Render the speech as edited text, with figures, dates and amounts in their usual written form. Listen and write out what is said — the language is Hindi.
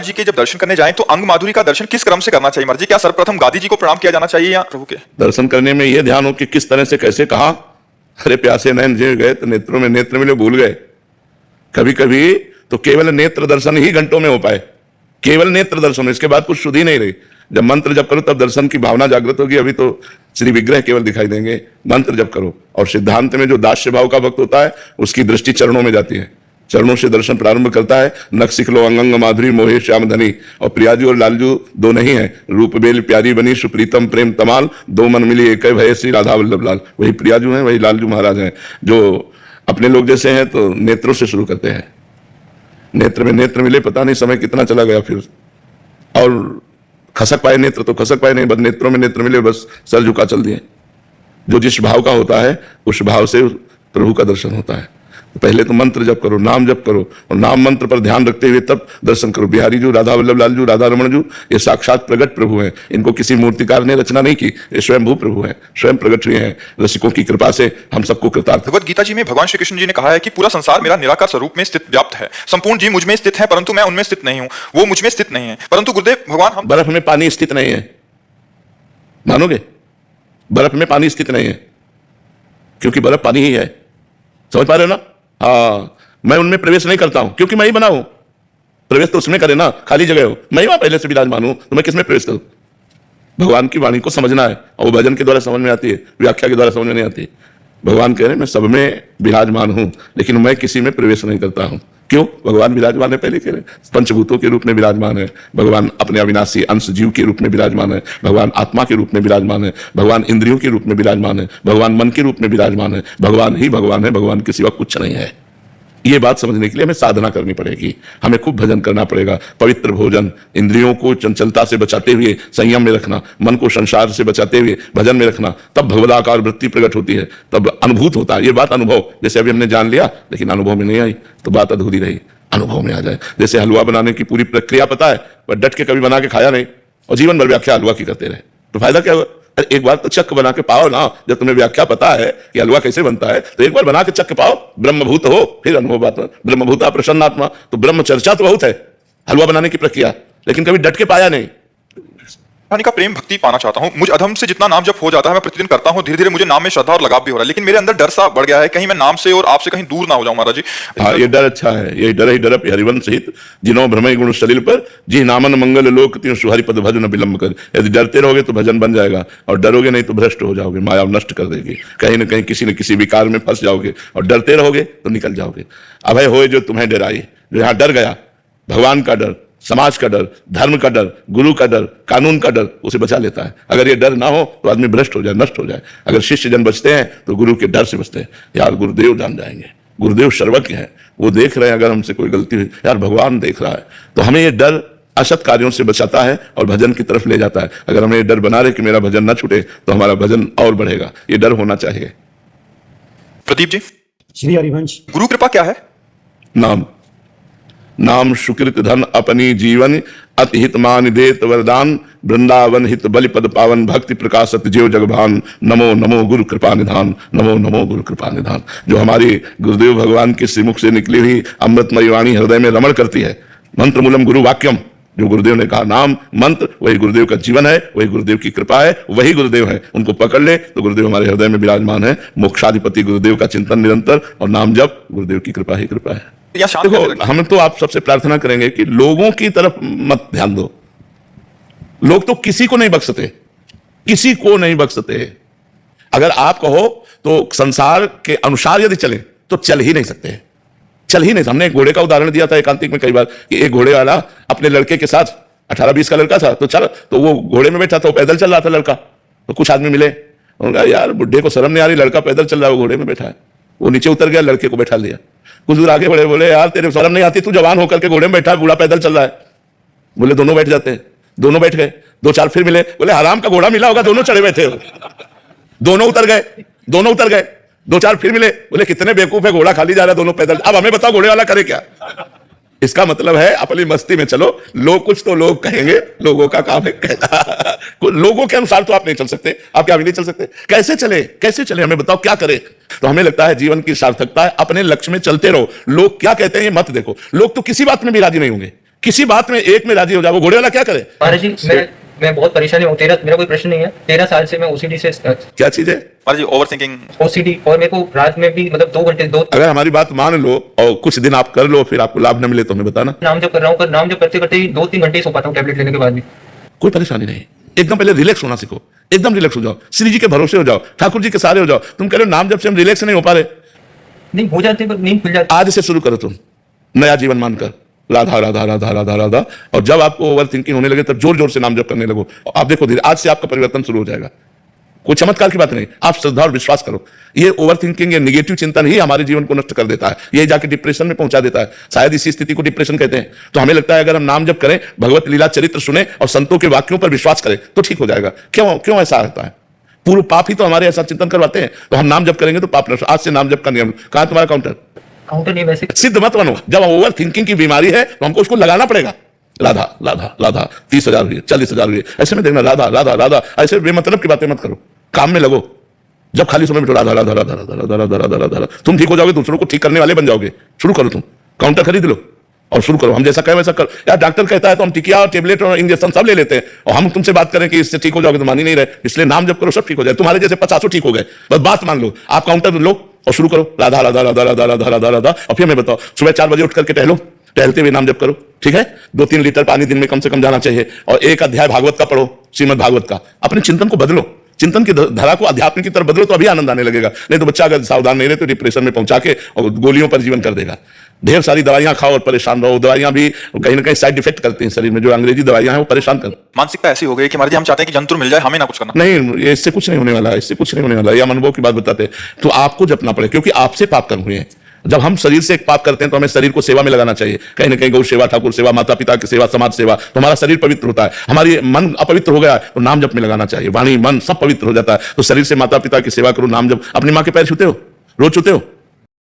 जी के जब दर्शन करने जाएं तो अंग माधुरी का दर्शन किस क्रम से करना चाहिए महाराज जी? क्या सर्वप्रथम गादी जी को प्रणाम किया जाना चाहिए या प्रभु के? दर्शन करने में यह ध्यान हो कि किस तरह से कैसे कहा। अरे प्यासे नयन जे गए तो नेत्रों में नेत्र मिले भूल गए। कभी कभी तो केवल नेत्र दर्शन ही घंटों में हो पाए, केवल नेत्र दर्शन, इसके बाद कुछ शुद्धि नहीं रही। जब मंत्र जप करो तब दर्शन की भावना जागृत होगी। अभी तो श्री विग्रह केवल दिखाई देंगे। मंत्र जप करो। और सिद्धांत में जो दास्य भाव का भक्त होता है उसकी दृष्टि चरणों में जाती है, चरणों से दर्शन प्रारंभ करता है। नख सिखलो अंगंग माधुरी मोहे श्याम धनी। और प्रियाजू और लालजू दो नहीं है, रूप बेल प्यारी बनी सुप्रीतम प्रेम तमाल, दो मन मिली एक भय श्री राधा वल्लभ लाल। वही प्रियाजू हैं, वही लालजू महाराज हैं। जो अपने लोग जैसे हैं तो नेत्रों से शुरू करते हैं। नेत्र में नेत्र मिले, पता नहीं समय कितना चला गया फिर। और खसक पाए नेत्र तो खसक पाए नहीं, बस नेत्रों में नेत्र मिले, बस सर झुका चल दिए। जो जिस भाव का होता है उस भाव से प्रभु का दर्शन होता है। तो पहले तो मंत्र जप करो, नाम जप करो, और नाम मंत्र पर ध्यान रखते हुए तब दर्शन करो। बिहारी जू, राधा वल्लभ लाल जू, राधा रमण जू, ये साक्षात प्रगट प्रभु हैं। इनको किसी मूर्तिकार ने रचना नहीं की, ये स्वयं भू प्रभु हैं, स्वयं प्रगट हुए हैं। रसिकों की कृपा से हम सबको कृतार्थ। भगवत गीता जी में भगवान श्री कृष्ण जी ने कहा है कि पूरा संसार मेरा निराकार स्वरूप में स्थित व्याप्त है। संपूर्ण जीव मुझ में स्थित है परंतु मैं उनमें स्थित नहीं हूं, वो मुझ में स्थित नहीं है। परंतु गुरुदेव भगवान हम बर्फ में पानी स्थित नहीं है, मानोगे? बर्फ में पानी स्थित नहीं है क्योंकि बर्फ पानी ही है। समझ पा रहे हो ना? हाँ, मैं उनमें प्रवेश नहीं करता हूं क्योंकि मैं ही बना हूं। प्रवेश तो उसमें करे ना, खाली जगह हो, मैं ही वहां पहले से विराजमान हूं, तो मैं किसमें प्रवेश करूं? भगवान की वाणी को समझना है, और वो भजन के द्वारा समझ में आती है, व्याख्या के द्वारा समझ में नहीं आती। भगवान कह रहे हैं मैं सब में विराजमान हूं लेकिन मैं किसी में प्रवेश नहीं करता हूं। क्यों? भगवान विराजमान है, पहले कह रहे हैं पंचभूतों के रूप में विराजमान है। भगवान अपने अविनाशी अंश जीव के रूप में विराजमान है। भगवान आत्मा के रूप में विराजमान है। भगवान इंद्रियों के रूप में विराजमान है। भगवान मन के रूप में विराजमान है। भगवान ही भगवान है, भगवान के सिवा कुछ नहीं है। ये बात समझने के लिए हमें साधना करनी पड़ेगी, हमें खूब भजन करना पड़ेगा। पवित्र भोजन, इंद्रियों को चंचलता से बचाते हुए संयम में रखना, मन को संसार से बचाते हुए भजन में रखना, तब भगवदाकार वृत्ति प्रकट होती है, तब अनुभूत होता है। ये बात अनुभव, जैसे अभी हमने जान लिया लेकिन अनुभव में नहीं आई तो बात अधूरी रही। अनुभव में आ जाए। जैसे हलवा बनाने की पूरी प्रक्रिया पता है पर डट के कभी बना के खाया नहीं और जीवन भर व्याख्या हलवा की करते रहे तो फायदा क्या हुआ? एक बार तो चक्क बना के पाओ ना। जब तुम्हें व्याख्या पता है कि हलवा कैसे बनता है तो एक बार बना के चक्क पाओ। ब्रह्मभूत हो फिर अनुभव बात। ब्रह्मभूता प्रसन्नात्मा, तो ब्रह्म चर्चा तो बहुत है हलवा बनाने की प्रक्रिया, लेकिन कभी डट के पाया नहीं। रानी का प्रेम भक्ति पाना चाहता हूं। मुझ अधम से जितना नाम जप हो जाता है मैं प्रतिदिन करता हूं। धीरे धीरे मुझे नाम में श्रद्धा और लगाव भी हो रहा है, लेकिन मेरे अंदर डर सा बढ़ गया है कहीं मैं नाम से और आपसे कहीं दूर ना हो जाऊं महाराज जी। हाँ, ये डर अच्छा है। ये डर ही डरप हरिवंश सहित जिनो भ्रमय गुण सलिल पर जी नामन मंगल लोक त्यों सुहरि पद भजन विलंब कर। यदि डरते रहोगे तो भजन बन जाएगा, और डरोगे नहीं तो भ्रष्ट हो जाओगे, माया नष्ट कर देगी। कहीं ना कहीं किसी न किसी विकार में फंस जाओगे, और डरते रहोगे तो निकल जाओगे। अभय होए जो तुम्हें डराई। जो यहाँ डर गया, भगवान का डर, समाज का डर, धर्म का डर, गुरु का डर, कानून का डर उसे बचा लेता है। अगर ये डर ना हो तो आदमी भ्रष्ट हो जाए, नष्ट हो जाए। अगर शिष्य जन बचते हैं तो गुरु के डर से बचते हैं। यार गुरुदेव जान जाएंगे, गुरुदेव सर्वज्ञ हैं, वो देख रहे हैं। अगर हमसे कोई गलती हुई, यार भगवान देख रहा है। तो हमें ये डर असत कार्यों से बचाता है और भजन की तरफ ले जाता है। अगर हमें ये डर बना रहे कि मेरा भजन न छूटे तो हमारा भजन और बढ़ेगा। ये डर होना चाहिए। प्रदीप जी, श्री हरिवंश, गुरु कृपा क्या है? नाम, नाम सुकृत धन अपनी जीवन, अति हित मान देत वरदान, वृंदावन हित बलि पद पावन, भक्ति प्रकाशत जीव जगभान। नमो नमो गुरु कृपा निधान, नमो नमो गुरु कृपा निधान। जो हमारी गुरुदेव भगवान के श्रीमुख से निकली हुई अमृतमयी वाणी हृदय में रमण करती है। मंत्र मूलम गुरु वाक्यम, जो गुरुदेव ने कहा नाम मंत्र, वही गुरुदेव का जीवन है, वही गुरुदेव की कृपा है, वही गुरुदेव है। उनको पकड़ ले तो गुरुदेव हमारे हृदय में विराजमान है। मोक्षाधिपति गुरुदेव का चिंतन निरंतर, और नाम जप, गुरुदेव की कृपा ही कृपा है। देखो, हम तो आप सबसे प्रार्थना करेंगे कि लोगों की तरफ मत ध्यान दो। लोग तो किसी को नहीं बख्शते, किसी को नहीं बख्शते। अगर आप कहो तो संसार के अनुसार यदि चले तो चल ही नहीं सकते, चल ही नहीं। हमने एक घोड़े का उदाहरण दिया था एकांतिक में कई बार कि एक घोड़े वाला अपने लड़के के साथ, 18-20 का लड़का था, तो चल, तो वो घोड़े में बैठा था, वो पैदल चल रहा था लड़का। तो कुछ आदमी मिले, उन्होंने कहा यार बुढ़े को शर्म नहीं आ रही, लड़का पैदल चल रहा है, वो घोड़े में बैठा है। वो नीचे उतर गया, लड़के को बैठा लिया। कुछ दूर आगे बढ़े, बोले यार तेरे शर्म नहीं आती, तू जवान होकर के घोड़े में बैठा है, बूढ़ा पैदल चल रहा है। बोले दोनों बैठ जाते हैं। दोनों बैठ गए। 2-4 फिर मिले, बोले हराम का घोड़ा मिला होगा, दोनों चढ़े बैठे हो। दोनों उतर गए, दोनों उतर गए। 2-4 फिर मिले, बोले कितने बेवकूफ है, घोड़ा खाली जा रहा है, दोनों पैदल। अब हमें बताओ घोड़े वाला करे क्या? इसका मतलब है अपनी मस्ती में चलो। लोग कुछ तो लोग कहेंगे, लोगों का काम है कहना। लोगों के अनुसार तो आप नहीं चल सकते, आप क्या भी नहीं चल सकते। कैसे चले, कैसे चले, हमें बताओ क्या करें। तो हमें लगता है जीवन की सार्थकता है अपने लक्ष्य में चलते रहो। लोग क्या कहते हैं ये मत देखो। लोग तो किसी बात में भी राजी नहीं होंगे, किसी बात में एक में राजी हो जाओ। वो घोड़े वाला क्या करे? महाराज जी मैं बहुत परेशानी हूँ। मेरा कोई प्रश्न नहीं है। 13 साल से मैं ओसीडी से क्या चीज है? महाराज जी ओवर थिंकिंग, ओसीडी, और मेरे को रात में भी मतलब 2 घंटे अगर हमारी बात मान लो और कुछ दिन आप कर लो, फिर आपको लाभ न मिले तो हमें बताना। नाम जब कर रहा हूँ, पर नाम जब करते करते ही 2-3 घंटे ही सो पाता हूँ टैबलेट लेने के बाद भी। कोई परेशानी नहीं, एकदम पहले रिलैक्स होना सीखो, एकदम रिलैक्स हो जाओ, श्री जी के भरोसे हो जाओ, ठाकुर जी के सारे हो जाओ। तुम कह रहे हो नाम जब से हम रिलैक्स नहीं हो पा रहे। नहीं हो जाते पर नींद खुल जाती। आज से शुरू करो, तुम नया जीवन मानकर राधा राधा राधा राधा राधा, और जब आपको ओवर थिंकिंग होने लगे तब जोर जोर से नाम जप करने लगो। आप देखो धीरे, आज से आपका परिवर्तन शुरू हो जाएगा। कोई चमत्कार की बात नहीं, आप श्रद्धा और विश्वास करो। ये ओवर थिंकिंग, ये निगेटिव चिंतन ही हमारे जीवन को नष्ट कर देता है, ये जाके डिप्रेशन में पहुंचा देता है। शायद इसी स्थिति को डिप्रेशन कहते हैं। तो हमें लगता है अगर हम नाम जप करें, भगवत लीला चरित्र सुने और संतों के वाक्यों पर विश्वास करें तो ठीक हो जाएगा। क्यों ऐसा होता है? पूर्व पाप ही तो हमारे ऐसा चिंतन करवाते हैं। तो हम नाम जप करेंगे तो पाप नष्ट। आज से नाम जप का नियम। कहां तुम्हारा काउंटर? काउंटर नहीं, वैसे सिद्ध मत बनो। जब ओवर थिंकिंग की बीमारी है तो हमको उसको लगाना पड़ेगा। राधा राधा राधा 30,000 हुई, 40,000 हुई, ऐसे में देखना राधा राधा राधा। ऐसे बेमतलब की बातें मत करो, काम में लगो। जब खाली समय में राधा राधा राधा राधा राधा राधा राधा राधा, तुम ठीक हो जाओगे, दूसरों को ठीक करने वाले बन जाओगे। शुरू करो, तुम काउंटर खरीद लो और शुरू करो। हम जैसा कहें वैसा करो। यार डॉक्टर कहता है तो हम टिकिया और टेबलेट और इंजेक्शन सब ले लेते हैं, और हम तुमसे बात करें कि इससे ठीक हो जाओगे तो मान ही नहीं रहे। इसलिए नाम जब करो सब ठीक हो जाए। तुम्हारे जैसे 50 ठीक हो गए, बस बात मान लो। आप काउंटर लो और शुरू करो राधा राधा राधा राधा राधा राधा राधा। और फिर मैं बताओ, सुबह 4 बजे उठ करके टहलो, टहलते हुए नाम जप करो, ठीक है? 2-3 लीटर पानी दिन में कम से कम जाना चाहिए, और एक अध्याय भागवत का पढ़ो, श्रीमद् भागवत का। अपने चिंतन को बदलो, चिंतन की धारा को अध्यात्म की तरफ बदलो, तो अभी आनंद आने लगेगा। नहीं तो बच्चा अगर सावधान नहीं रहे तो डिप्रेशन में पहुंचा के और गोलियों पर जीवन कर देगा। ढेर सारी दवाइयां खाओ और परेशान रहो। दवाइयां भी कहीं ना कहीं साइड इफेक्ट करती हैं शरीर में। जो अंग्रेजी दवाइयां हैं वो परेशान कर। मानसिकता ऐसी हो गई कि महाराज जी हम चाहते हैं कि जंतुर मिल जाए, हमें ना कुछ करना। नहीं, इससे कुछ नहीं होने वाला, इससे कुछ नहीं होने वाला। यह अनुभव की बात बताते हैं। तो आपको जपना पड़े, क्योंकि आपसे पाप कर्म हुए हैं। जब हम शरीर से एक पाप करते हैं तो हमें शरीर को सेवा में लगाना चाहिए। कहीं ना कहीं गौ सेवा, ठाकुर सेवा, माता पिता की सेवा, समाज सेवा, तो हमारा शरीर पवित्र होता है। हमारी मन अपवित्र हो गया तो नाम जप में लगाना चाहिए। वाणी मन सब पवित्र हो जाता है। तो शरीर से माता पिता की सेवा करो, नाम जप। अपनी माँ के पैर छूते हो? रोज छूते हो?